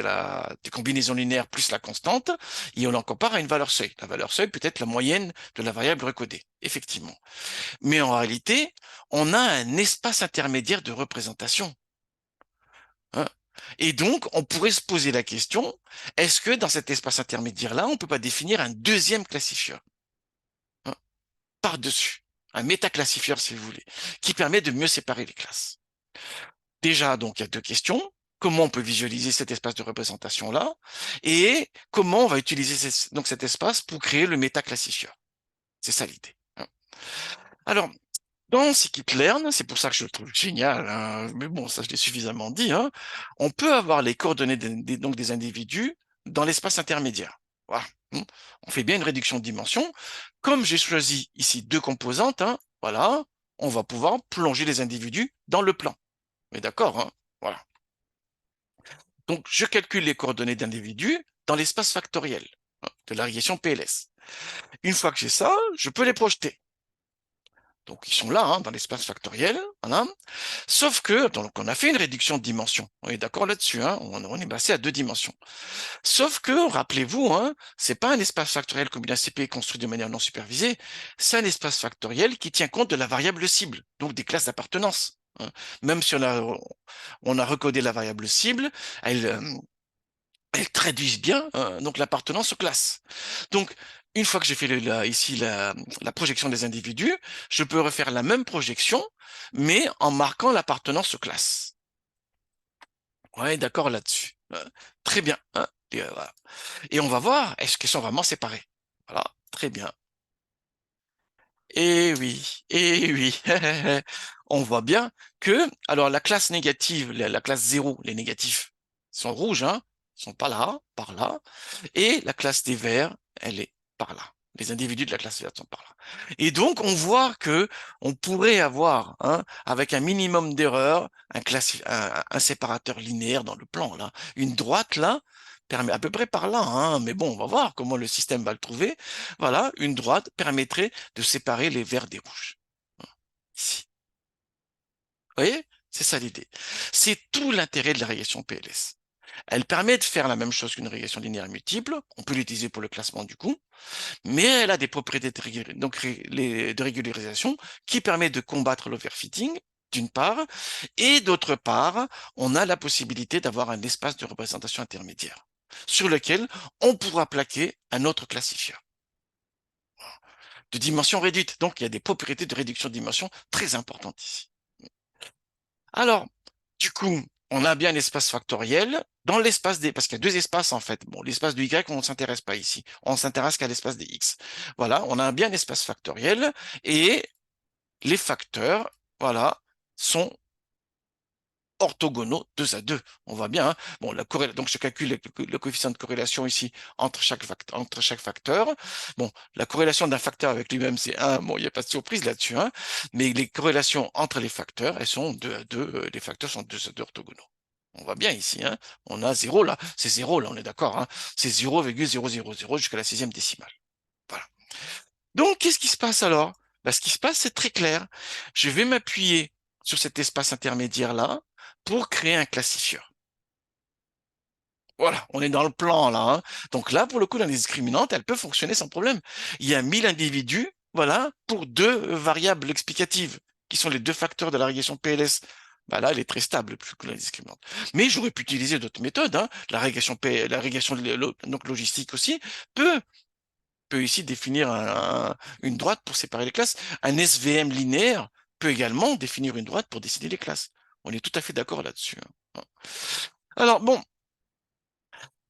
combinaisons linéaires plus la constante, et on en compare à une valeur seuil. La valeur seuil peut être la moyenne de la variable recodée, effectivement. Mais en réalité, on a un espace intermédiaire de représentation. Hein. Et donc, on pourrait se poser la question, est-ce que dans cet espace intermédiaire-là, on ne peut pas définir un deuxième classifieur, hein, par-dessus, un métaclassifieur si vous voulez, qui permet de mieux séparer les classes. Déjà, donc, il y a deux questions. Comment on peut visualiser cet espace de représentation-là? Et comment on va utiliser donc cet espace pour créer le métaclassifieur? C'est ça l'idée. Hein. Alors, dans scikit-learn, c'est pour ça que je le trouve génial, hein, mais bon, ça je l'ai suffisamment dit, hein, on peut avoir les coordonnées donc des individus dans l'espace intermédiaire. Voilà. On fait bien une réduction de dimension. Comme j'ai choisi ici deux composantes, hein, voilà, on va pouvoir plonger les individus dans le plan. Mais d'accord, hein, voilà. Donc, je calcule les coordonnées d'individus dans l'espace factoriel, hein, de la régression PLS. Une fois que j'ai ça, je peux les projeter. Donc, ils sont là, hein, dans l'espace factoriel. Voilà. Sauf que, donc, on a fait une réduction de dimension. On est d'accord là-dessus, hein, on est passé à deux dimensions. Sauf que, rappelez-vous, hein, c'est pas un espace factoriel comme une ACP construit de manière non supervisée, c'est un espace factoriel qui tient compte de la variable cible, donc des classes d'appartenance. Hein. Même si on a recodé la variable cible, elles traduisent bien donc l'appartenance aux classes. Donc, une fois que j'ai fait ici la projection des individus, je peux refaire la même projection, mais en marquant l'appartenance aux classes. Ouais, d'accord là-dessus. Très bien. Hein, et, voilà. Et on va voir, est-ce qu'elles sont vraiment séparées? Voilà, très bien. Et oui, on voit bien que, alors la classe négative, la classe 0, les négatifs sont rouges, hein, sont pas là, par là, et la classe des verts, elle est par là. Les individus de la classe verte sont par là. Et donc, on voit que on pourrait avoir, hein, avec un minimum d'erreur, un séparateur linéaire dans le plan, là, une droite, là, permet à peu près par là, hein, mais bon, on va voir comment le système va le trouver. Voilà, une droite permettrait de séparer les verts des rouges. Ici. Vous voyez? C'est ça l'idée. C'est tout l'intérêt de la régression PLS. Elle permet de faire la même chose qu'une régression linéaire multiple. On peut l'utiliser pour le classement du coup, mais elle a des propriétés de régularisation qui permettent de combattre l'overfitting, d'une part, et d'autre part, on a la possibilité d'avoir un espace de représentation intermédiaire sur lequel on pourra plaquer un autre classifieur de dimension réduite. Donc, il y a des propriétés de réduction de dimension très importantes ici. Alors, du coup, on a bien l'espace factoriel dans l'espace des... Parce qu'il y a deux espaces, en fait. Bon, l'espace du Y, on ne s'intéresse pas ici. On s'intéresse qu'à l'espace des X. Voilà, on a bien l'espace factoriel et les facteurs, voilà, sont orthogonaux 2 à 2. On voit bien, hein. Bon, donc je calcule le coefficient de corrélation ici entre chaque facteur. Bon, la corrélation d'un facteur avec lui-même, c'est 1. Bon, il n'y a pas de surprise là-dessus, hein. Mais les corrélations entre les facteurs, elles sont 2 à 2. Les facteurs sont 2 à 2 orthogonaux. On voit bien ici, hein. On a 0 là. C'est 0 là, on est d'accord, hein. C'est 0,000 jusqu'à la 6e décimale. Voilà. Donc, qu'est-ce qui se passe alors? Ben, ce qui se passe, c'est très clair. Je vais m'appuyer sur cet espace intermédiaire-là pour créer un classifieur. Voilà, on est dans le plan là, hein. Donc là, pour le coup, dans les discriminantes, elle peut fonctionner sans problème. Il y a 1000 individus, voilà, pour deux variables explicatives, qui sont les deux facteurs de la régression PLS. Bah là, elle est très stable, plus que la discriminante. Mais j'aurais pu utiliser d'autres méthodes, hein. La régression donc logistique aussi peut ici définir une droite pour séparer les classes. Un SVM linéaire peut également définir une droite pour décider les classes. On est tout à fait d'accord là-dessus, hein. Alors bon,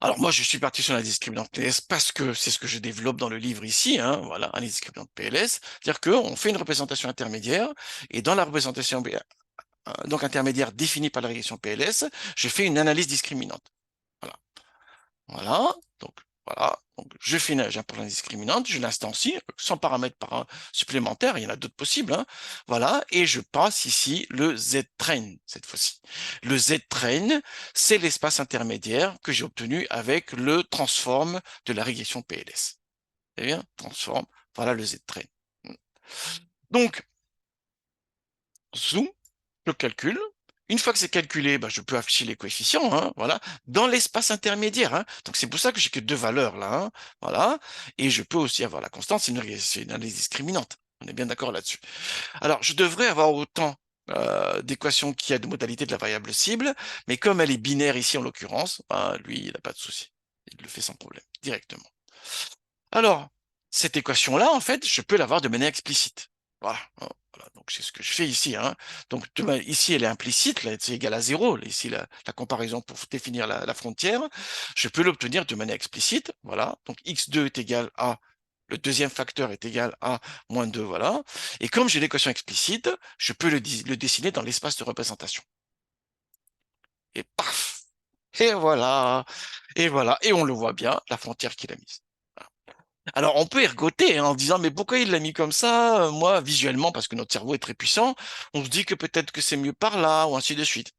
alors moi je suis parti sur la discriminante PLS parce que c'est ce que je développe dans le livre ici, hein, voilà, un discriminante PLS, c'est-à-dire qu'on fait une représentation intermédiaire et dans la représentation donc intermédiaire définie par la régression PLS, je fais une analyse discriminante. Voilà. Voilà, donc voilà, donc je fais j'importe une discriminante, je l'instancie sans paramètre supplémentaire, il y en a d'autres possibles, hein, voilà, et je passe ici le Z-train cette fois-ci. Le Z-train, c'est l'espace intermédiaire que j'ai obtenu avec le transform de la régression PLS. Eh bien, transform, voilà le Z-train. Donc, zoom, je calcule. Une fois que c'est calculé, bah, je peux afficher les coefficients, hein, voilà, dans l'espace intermédiaire, hein. Donc c'est pour ça que j'ai que deux valeurs là, hein, voilà. Et je peux aussi avoir la constante, c'est une analyse discriminante. On est bien d'accord là-dessus. Alors, je devrais avoir autant d'équations qu'il y a de modalités de la variable cible, mais comme elle est binaire ici en l'occurrence, bah, lui, il n'a pas de souci. Il le fait sans problème, directement. Alors, cette équation-là, en fait, je peux l'avoir de manière explicite. Voilà. Voilà. Donc, c'est ce que je fais ici, hein. Donc, ici, elle est implicite, là, c'est égal à 0. Ici, la comparaison pour définir la frontière. Je peux l'obtenir de manière explicite. Voilà. Donc, x2 est égal à, le deuxième facteur est égal à moins 2, voilà. Et comme j'ai l'équation explicite, je peux le dessiner dans l'espace de représentation. Et paf! Et voilà. Et voilà. Et on le voit bien, la frontière qu'il a mise. Alors, on peut ergoter hein, en disant, mais pourquoi il l'a mis comme ça? Moi, visuellement, parce que notre cerveau est très puissant, on se dit que peut-être que c'est mieux par là, ou ainsi de suite.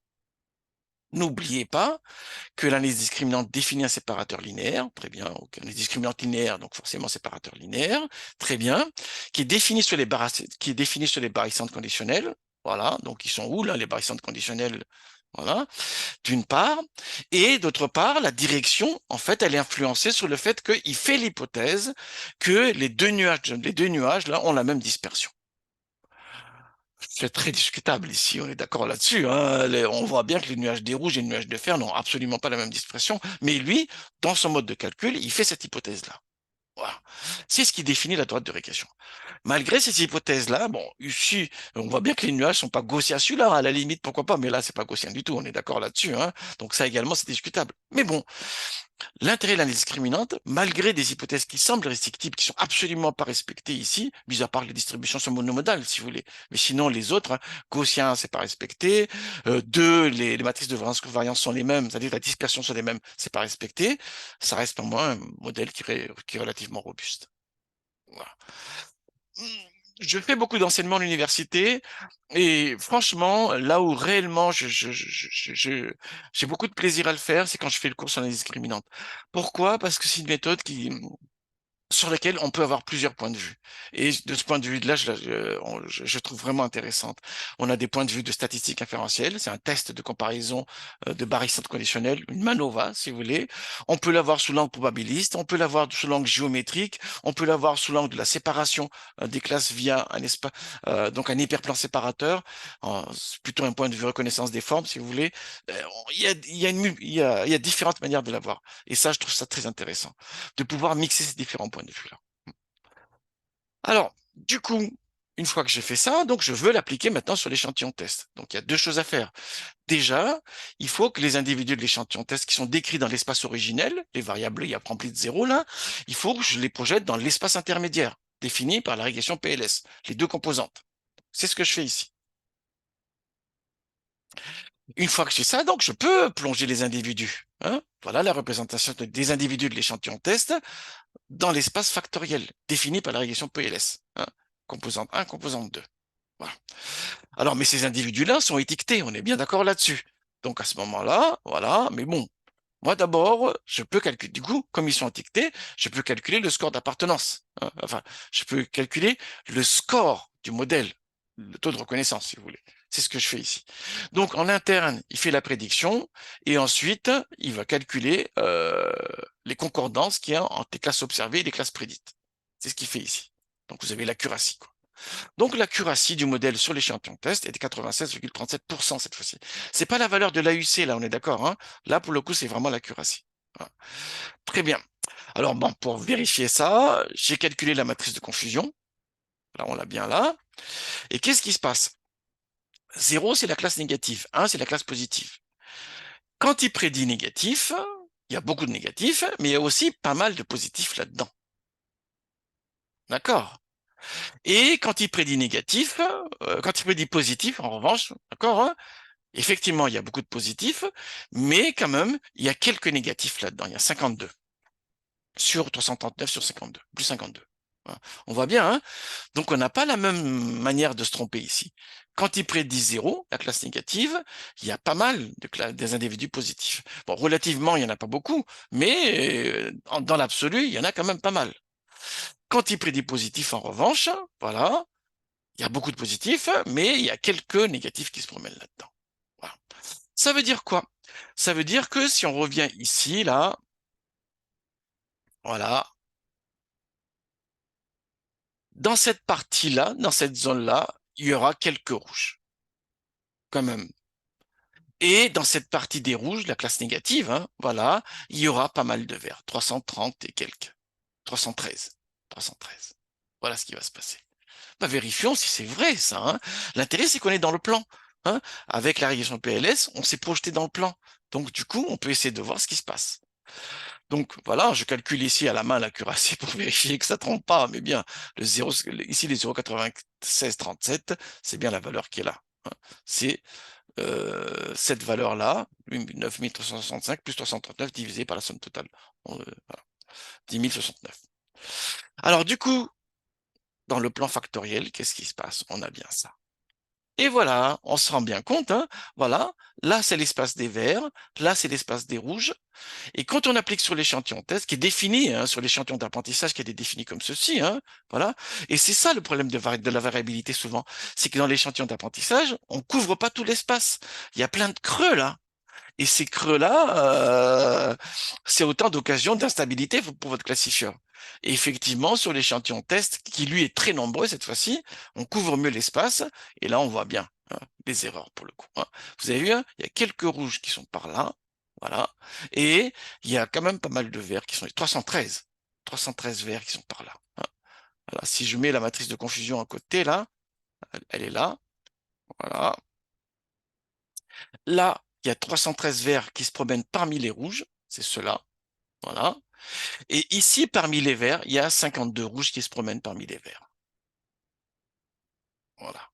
N'oubliez pas que l'analyse discriminante définit un séparateur linéaire, très bien, donc l'analyse discriminante linéaire, donc forcément séparateur linéaire, très bien, qui est défini sur les barycentres conditionnels, voilà, donc ils sont où là, les barycentres conditionnels? Voilà, d'une part, et d'autre part, la direction, en fait, elle est influencée sur le fait qu'il fait l'hypothèse que les deux nuages, là, ont la même dispersion. C'est très discutable ici, on est d'accord là-dessus, hein. On voit bien que les nuages des rouges et les nuages de fer n'ont absolument pas la même dispersion, mais lui, dans son mode de calcul, il fait cette hypothèse-là. Voilà. C'est ce qui définit la droite de régression. Malgré ces hypothèses-là, bon, ici, on voit bien que les nuages sont pas gaussiens. Celui-là, à la limite, pourquoi pas, mais là, c'est pas gaussien du tout, on est d'accord là-dessus, hein. Donc ça également, c'est discutable. Mais bon, l'intérêt de l'analyse discriminante, malgré des hypothèses qui semblent restrictives, qui sont absolument pas respectées ici, mis à part les distributions sont monomodales, si vous voulez. Mais sinon, les autres, hein, gaussien, c'est pas respecté. Les matrices de variance sont les mêmes, c'est-à-dire la dispersion sont les mêmes, c'est pas respecté. Ça reste pour moi un modèle qui est relativement robuste. Voilà. je fais beaucoup d'enseignement à l'université et franchement, là où réellement j'ai beaucoup de plaisir à le faire, c'est quand je fais le cours sur l'analyse discriminante. Pourquoi? Parce que c'est une méthode sur laquelle on peut avoir plusieurs points de vue. Et de ce point de vue-là, je trouve vraiment intéressante. On a des points de vue de statistique inférentielle, c'est un test de comparaison de barycentre conditionnel, une MANOVA, si vous voulez. On peut l'avoir sous l'angle probabiliste, on peut l'avoir sous l'angle géométrique, on peut l'avoir sous l'angle de la séparation des classes via un espace, donc un hyperplan séparateur. C'est plutôt un point de vue reconnaissance des formes, si vous voulez. Il y a différentes manières de l'avoir. Et ça, je trouve ça très intéressant de pouvoir mixer ces différents points de vue-là. Alors, du coup, une fois que j'ai fait ça, donc je veux l'appliquer maintenant sur l'échantillon test. Donc, il y a deux choses à faire. Déjà, il faut que les individus de l'échantillon test qui sont décrits dans l'espace originel, les variables y remplis de zéro là, il faut que je les projette dans l'espace intermédiaire, défini par la régression PLS, les deux composantes. C'est ce que je fais ici. Une fois que j'ai ça, donc je peux plonger les individus. Hein. Voilà la représentation des individus de l'échantillon test dans l'espace factoriel défini par la régression PLS. Hein. Composante 1, composante 2. Voilà. Alors, mais ces individus-là sont étiquetés, on est bien d'accord là-dessus. Donc à ce moment-là, voilà, mais bon, moi d'abord, je peux calculer, du coup, comme ils sont étiquetés, je peux calculer le score d'appartenance. Hein. Enfin, je peux calculer le score du modèle, le taux de reconnaissance, si vous voulez. C'est ce que je fais ici. Donc en interne, il fait la prédiction et ensuite, il va calculer les concordances qu'il y a entre les classes observées et les classes prédites. C'est ce qu'il fait ici. Donc vous avez l'accuracy, quoi. Donc l'accuracy du modèle sur l'échantillon test est de 96,37% cette fois-ci. C'est pas la valeur de l'AUC, là, on est d'accord, hein. Là, pour le coup, c'est vraiment l'accuracy. Voilà. Très bien. Alors bon, pour vérifier ça, j'ai calculé la matrice de confusion. Là, on l'a bien là. Et qu'est-ce qui se passe? 0, c'est la classe négative. 1, c'est la classe positive. Quand il prédit négatif, il y a beaucoup de négatifs, mais il y a aussi pas mal de positifs là-dedans. D'accord? Et quand il prédit négatif, quand il prédit positif, en revanche, d'accord, hein, effectivement, il y a beaucoup de positifs, mais quand même, il y a quelques négatifs là-dedans. Il y a 52 sur 339 sur 52, plus 52. Voilà. On voit bien, hein? Donc on n'a pas la même manière de se tromper ici. Quand il prédit 0, la classe négative, il y a pas mal des individus positifs. Bon, relativement, il n'y en a pas beaucoup, mais dans l'absolu, il y en a quand même pas mal. Quand il prédit positif, en revanche, voilà, il y a beaucoup de positifs, mais il y a quelques négatifs qui se promènent là-dedans. Voilà. Ça veut dire quoi? Ça veut dire que si on revient ici, là, voilà, dans cette partie-là, dans cette zone-là, il y aura quelques rouges, quand même. Et dans cette partie des rouges, la classe négative, hein, voilà, il y aura pas mal de verts, 330 et quelques, 313, 313. Voilà ce qui va se passer. Bah, vérifions si c'est vrai, ça. Hein. L'intérêt, c'est qu'on est dans le plan. Hein. Avec la régression PLS, on s'est projeté dans le plan. Donc, du coup, on peut essayer de voir ce qui se passe. Donc, voilà, je calcule ici à la main l'accuracy pour vérifier que ça ne trompe pas. Mais bien, le 0, ici, les 0,9637, c'est bien la valeur qui est là. Hein. C'est cette valeur-là, 9365 plus 339 divisé par la somme totale. Voilà, 10 069. Alors, du coup, dans le plan factoriel, qu'est-ce qui se passe? On a bien ça. Et voilà, on se rend bien compte, hein, voilà, là c'est l'espace des verts, là c'est l'espace des rouges, et quand on applique sur l'échantillon test, qui est défini, hein, sur l'échantillon d'apprentissage qui est défini comme ceci, hein, voilà, et c'est ça le problème de la variabilité souvent, c'est que dans l'échantillon d'apprentissage, on couvre pas tout l'espace, il y a plein de creux là, et ces creux-là, c'est autant d'occasions d'instabilité pour votre classifieur. Et effectivement, sur l'échantillon test, qui lui est très nombreux cette fois-ci, on couvre mieux l'espace, et là on voit bien hein, les erreurs pour le coup. Hein. Vous avez vu, hein, il y a quelques rouges qui sont par là, voilà, et il y a quand même pas mal de verts qui sont 313, 313 verts qui sont par là. Hein. Voilà, si je mets la matrice de confusion à côté là, elle est là, voilà. Là, il y a 313 verts qui se promènent parmi les rouges, c'est ceux-là, voilà. Et ici, parmi les verts, il y a 52 rouges qui se promènent parmi les verts. Voilà,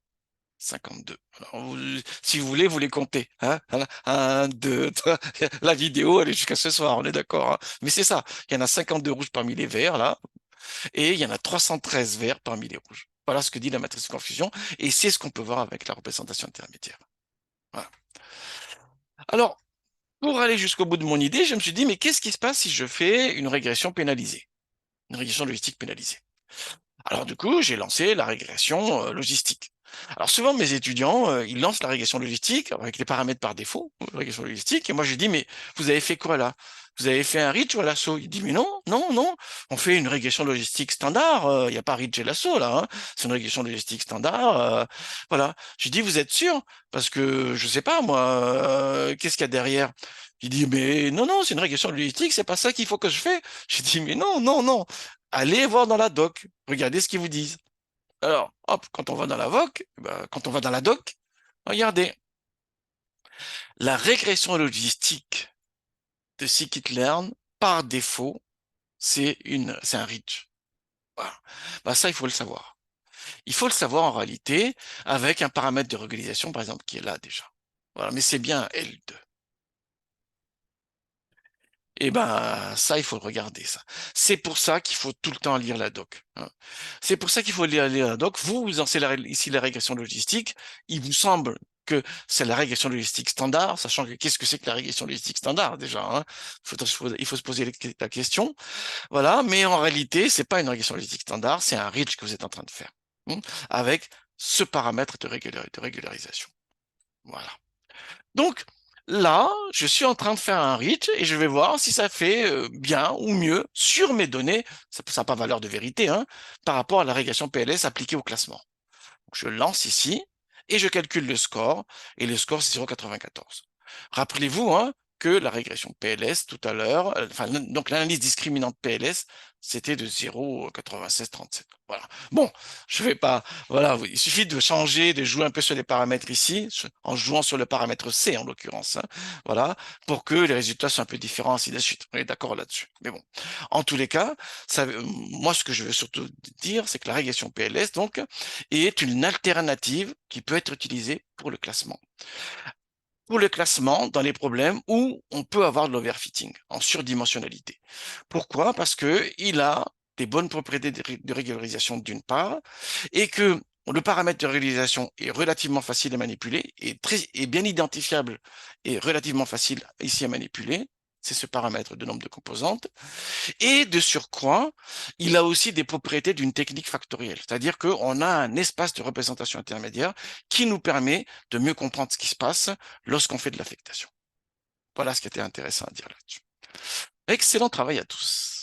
52. Alors, si vous voulez, vous les comptez. Hein. 1, 2, 3. La vidéo, elle est jusqu'à ce soir, on est d'accord. Hein. Mais c'est ça, il y en a 52 rouges parmi les verts, là, et il y en a 313 verts parmi les rouges. Voilà ce que dit la matrice de confusion, et c'est ce qu'on peut voir avec la représentation intermédiaire. Voilà. Alors, pour aller jusqu'au bout de mon idée, je me suis dit, mais qu'est-ce qui se passe si je fais une régression pénalisée, une régression logistique pénalisée? Alors du coup, j'ai lancé la régression logistique. Alors souvent, mes étudiants, ils lancent la régression logistique avec les paramètres par défaut, régression logistique, et moi je dis, mais vous avez fait quoi là? Vous avez fait un reach ou un lasso? Il dit, mais non, non, non, on fait une régression logistique standard, il n'y a pas reach et lasso là, hein. C'est une régression logistique standard, voilà. Je dis, vous êtes sûr? Parce que je sais pas, moi, qu'est-ce qu'il y a derrière? Il dit, mais non, non, c'est une régression logistique, c'est pas ça qu'il faut que je fais. J'ai dit, mais non, non, non, allez voir dans la doc, regardez ce qu'ils vous disent. Alors, hop, quand on va dans la doc, quand on va dans la doc, regardez, la régression logistique de scikit-learn, par défaut, c'est un reach. Voilà. Ça, il faut le savoir. Il faut le savoir en réalité avec un paramètre de régularisation, par exemple, qui est là déjà. Voilà, mais c'est bien L2. Eh ben, ça, il faut le regarder, ça. C'est pour ça qu'il faut tout le temps lire la doc, hein. C'est pour ça qu'il faut lire la doc. Vous lancez ici la régression logistique. Il vous semble que c'est la régression logistique standard, sachant que qu'est-ce que c'est que la régression logistique standard, déjà, hein? Il faut se poser la question. Voilà, mais en réalité, c'est pas une régression logistique standard, c'est un reach que vous êtes en train de faire, hein, avec ce paramètre de régularisation. Voilà. Donc là, je suis en train de faire un reach et je vais voir si ça fait bien ou mieux sur mes données, ça n'a pas valeur de vérité, hein, par rapport à la régression PLS appliquée au classement. Je lance ici et je calcule le score, et le score c'est 0,94. Rappelez-vous, hein, que la régression PLS tout à l'heure, donc l'analyse discriminante PLS, c'était de 0,9637. Voilà. Bon, je vais pas, voilà, il suffit de changer, de jouer un peu sur les paramètres ici, en jouant sur le paramètre C en l'occurrence, hein, voilà, pour que les résultats soient un peu différents, ainsi de suite. On est d'accord là-dessus. Mais bon, en tous les cas, moi ce que je veux surtout dire, c'est que la régression PLS, donc, est une alternative qui peut être utilisée pour le classement. Pour le classement, dans les problèmes où on peut avoir de l'overfitting, en surdimensionnalité. Pourquoi? Parce qu'il a des bonnes propriétés de régularisation d'une part, et que le paramètre de régularisation est relativement facile à manipuler, et bien identifiable et relativement facile ici à manipuler. C'est ce paramètre de nombre de composantes. Et de surcroît, il a aussi des propriétés d'une technique factorielle, c'est-à-dire qu'on a un espace de représentation intermédiaire qui nous permet de mieux comprendre ce qui se passe lorsqu'on fait de l'affectation. Voilà ce qui était intéressant à dire là-dessus. Excellent travail à tous.